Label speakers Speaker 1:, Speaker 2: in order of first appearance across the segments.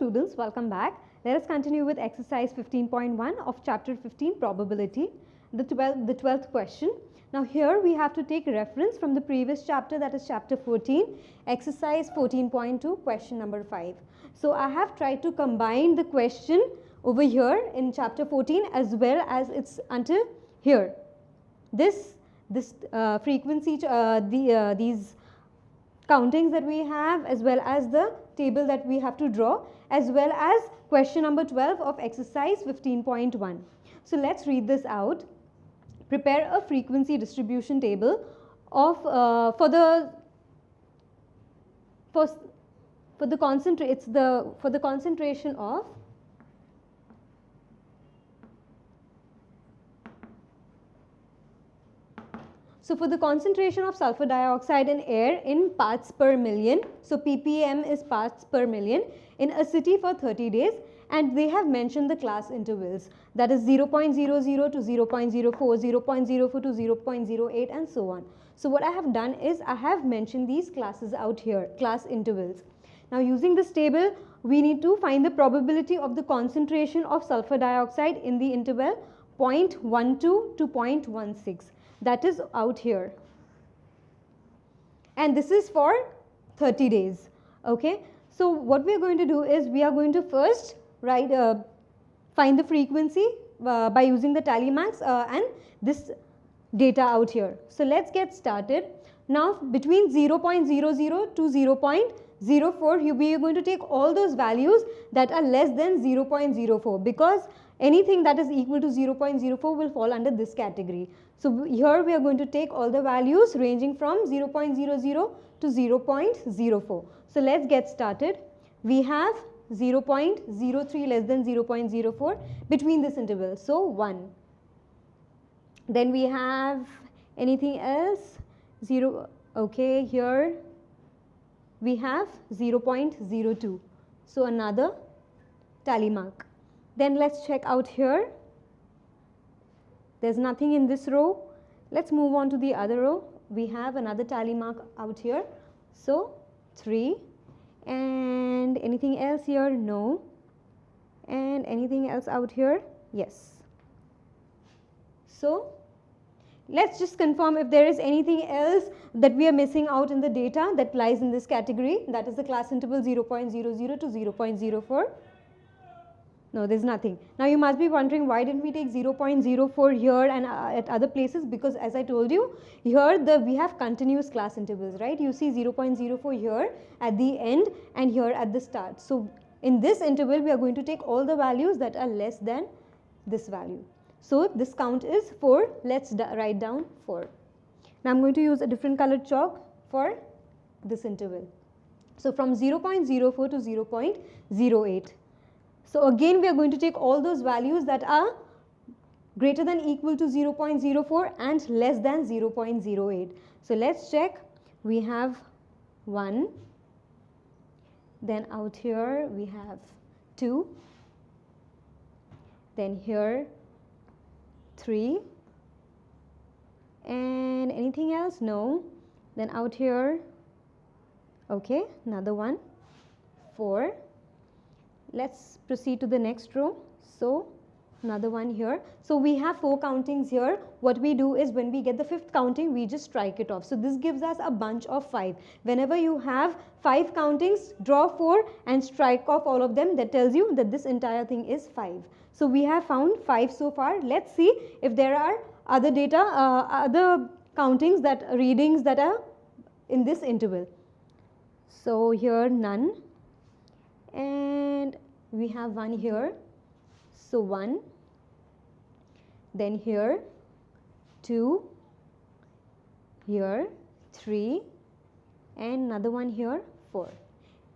Speaker 1: students, welcome back. Let us continue with exercise 15.1 of chapter 15 probability, the 12th question. Now here we have to take reference from the previous chapter, that is chapter 14, exercise 14.2, question number 5. So I have tried to combine the question over here in chapter 14 as well as it's until here. This frequency, these countings that we have, as well as the table that we have to draw, as well as question number 12 of exercise 15.1. So let's read this out. Prepare a frequency distribution table of for the concentration of for the concentration of sulfur dioxide in air in parts per million, so ppm is parts per million, in a city for 30 days, and they have mentioned the class intervals, that is 0.00 to 0.04, 0.04 to 0.08 and so on. So what I have done is I have mentioned these classes out here, class intervals. Now using this table, we need to find the probability of the concentration of sulfur dioxide in the interval 0.12 to 0.16. That is out here, and this is for 30 days. Okay, so what we are going to do is we are going to first find the frequency by using the tally marks and this data out here. So let's get started. Now between 0.00 to 0.04, we are going to take all those values that are less than 0.04, because anything that is equal to 0.04 will fall under this category. So here we are going to take all the values ranging from 0.00 to 0.04. So let's get started. We have 0.03 less than 0.04 between this interval, so 1. Then we have anything else, 0, okay, here we have 0.02, so another tally mark. Then let's check out here. There's nothing in this row. Let's move on to the other row. We have another tally mark out here. So 3. And anything else here? No. And anything else out here? Yes. So let's just confirm if there is anything else that we are missing out in the data that lies in this category. That is the class interval 0.00 to 0.04. No, there's nothing. Now you must be wondering, why didn't we take 0.04 here and at other places? Because as I told you, here we have continuous class intervals, right? You see 0.04 here at the end and here at the start. So in this interval, we are going to take all the values that are less than this value. So this count is 4. Let's write down 4. Now I'm going to use a different colored chalk for this interval. So from 0.04 to 0.08. So again we are going to take all those values that are greater than equal to 0.04 and less than 0.08. So let's check. We have 1, then out here we have 2, then here 3, and anything else? No. Then out here, okay, another one, 4. Let's proceed to the next row. So another one here. So we have 4 countings here. What we do is when we get the 5th counting, we just strike it off. So this gives us a bunch of 5. Whenever you have 5 countings, draw 4 and strike off all of them. That tells you that this entire thing is 5. So we have found 5 so far. Let's see if there are other data, other countings, that readings that are in this interval. So here none. And we have 1 here, so 1, then here 2, here 3, and another one here 4.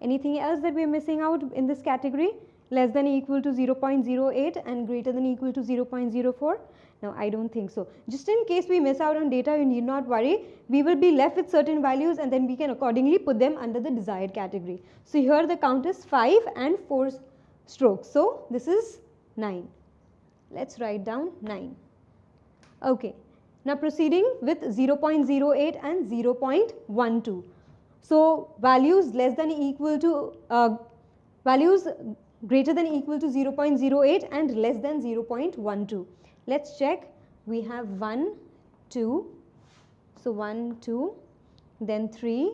Speaker 1: Anything else that we are missing out in this category? Less than equal to 0.08 and greater than equal to 0.04? No, I don't think so. Just in case we miss out on data, you need not worry. We will be left with certain values and then we can accordingly put them under the desired category. So here the count is 5 and 4 strokes. So this is 9. Let's write down 9. Okay. Now proceeding with 0.08 and 0.12. So values less than equal to Values greater than equal to 0.08 and less than 0.12. Let's check. We have 1, 2, so 1, 2, then 3,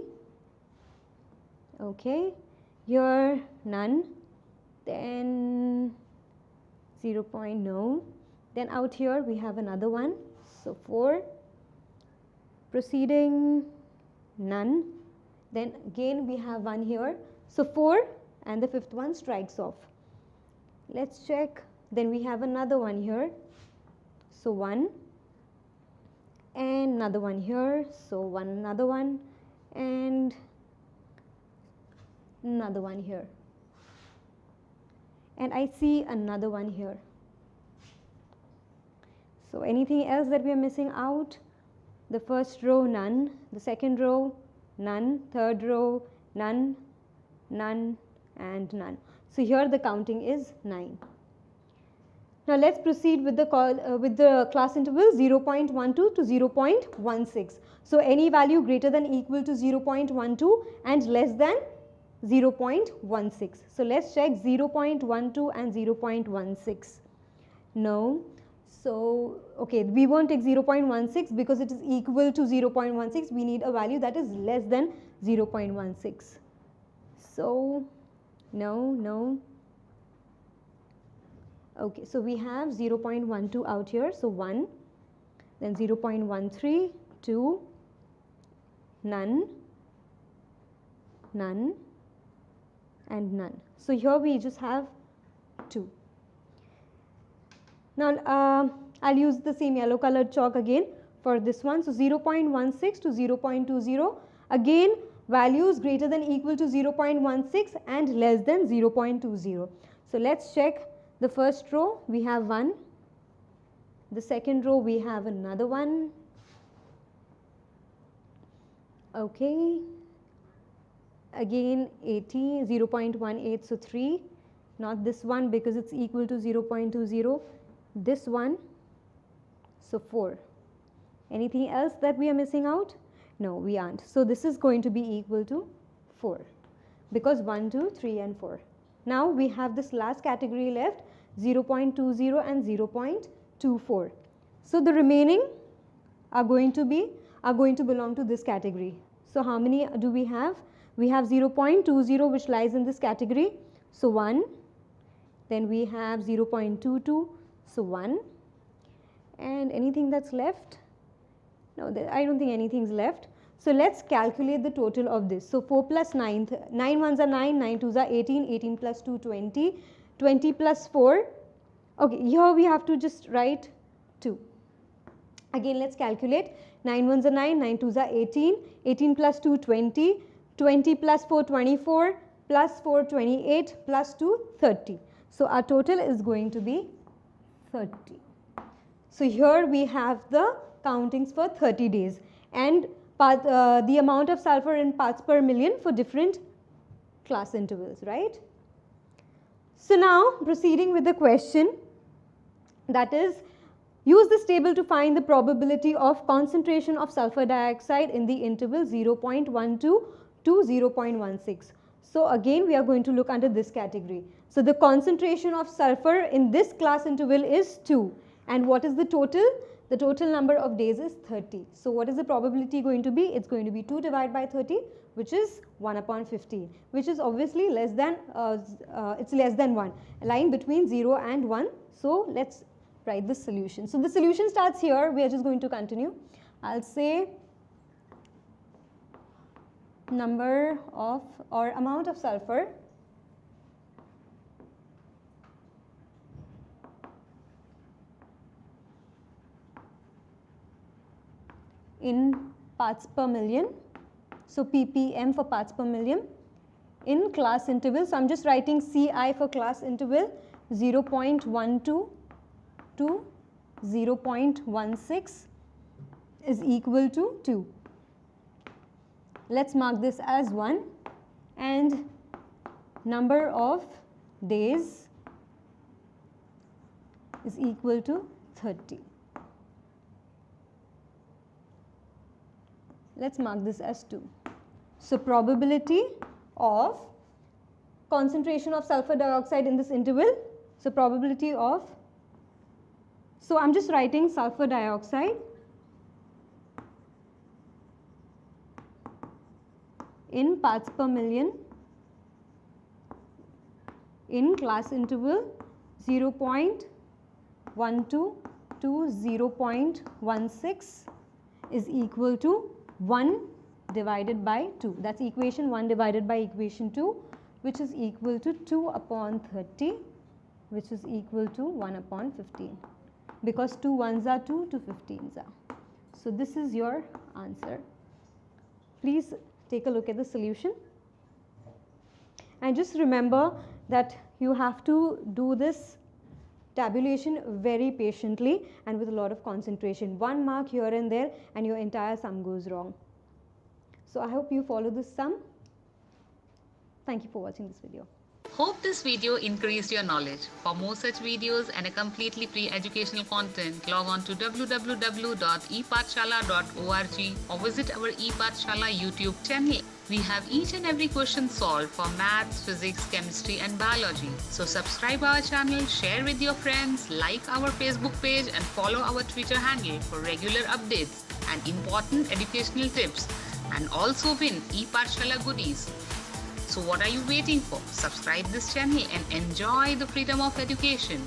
Speaker 1: okay, here none, then 0. No, then out here we have another one, so 4, proceeding, none, then again we have 1 here, so 4, and the 5th one strikes off. Let's check. Then we have another one here, so 1, and another one here, so 1, another one, and another one here, and I see another one here. So anything else that we are missing out? The first row, none, the second row, none, third row, none, none, and none. So here the counting is 9. Now let's proceed with the class interval 0.12 to 0.16. So any value greater than equal to 0.12 and less than 0.16. So let's check 0.12 and 0.16. No. So okay, we won't take 0.16 because it is equal to 0.16. We need a value that is less than 0.16. So no, no. Okay, so we have 0.12 out here, so 1, then 0.13, 2, none, none, and none. So here we just have 2. Now I'll use the same yellow colored chalk again for this one. So 0.16 to 0.20, again values greater than equal to 0.16 and less than 0.20. So let's check. The first row we have 1, the second row we have another one, okay, again 80, 0.18, so 3, not this one because it's equal to 0.20, this one, so 4. Anything else that we are missing out? No, we aren't. So this is going to be equal to 4 because 1, 2, 3 and 4. Now we have this last category left, 0.20 and 0.24. So the remaining are going to belong to this category. So how many do we have? We have 0.20 which lies in this category, so 1. Then we have 0.22, so 1. And anything that's left? No, I don't think anything's left. So let's calculate the total of this. So 4 plus 9, 9 ones are 9, 9 twos are 18, 18 plus 2, 20, 20 plus 4. Okay, here we have to just write 2. Again, let's calculate. 9 ones are 9, 9 twos are 18, 18 plus 2, 20, 20 plus 4, 24, plus 4, 28, plus 2, 30. So our total is going to be 30. So here we have the countings for 30 days and the amount of sulfur in parts per million for different class intervals, right? So now proceeding with the question, that is, use this table to find the probability of concentration of sulfur dioxide in the interval 0.12 to 0.16. So again we are going to look under this category. So the concentration of sulfur in this class interval is 2, and what is the total? The total number of days is 30. So what is the probability going to be? It's going to be 2 divided by 30, which is 1 upon 15, which is obviously less than, it's less than 1, lying between 0 and 1. So let's write the solution. So the solution starts here. We are just going to continue. I'll say number of or amount of sulfur in parts per million, so ppm for parts per million in class interval. So I'm just writing Ci for class interval 0.12 to 0.16 is equal to 2. Let's mark this as 1, and number of days is equal to 30. Let's mark this as 2. So probability of concentration of sulfur dioxide in this interval. So probability of, so I'm just writing sulfur dioxide in parts per million in class interval 0.12 to 0.16 is equal to 1 divided by 2. That's equation 1 divided by equation 2, which is equal to 2 upon 30, which is equal to 1 upon 15, because 2 ones are 2, 2 15s are. So this is your answer. Please take a look at the solution. And just remember that you have to do this tabulation very patiently and with a lot of concentration. 1 mark here and there and your entire sum goes wrong. So I hope you follow this sum. Thank you for watching this video.
Speaker 2: Hope this video increased your knowledge. For more such videos and a completely free educational content, log on to www.epathshala.org or visit our ePathshala YouTube channel. We have each and every question solved for maths, physics, chemistry and biology. So subscribe our channel, share with your friends, like our Facebook page and follow our Twitter handle for regular updates and important educational tips, and also win ePathshala goodies. So what are you waiting for? Subscribe this channel and enjoy the freedom of education.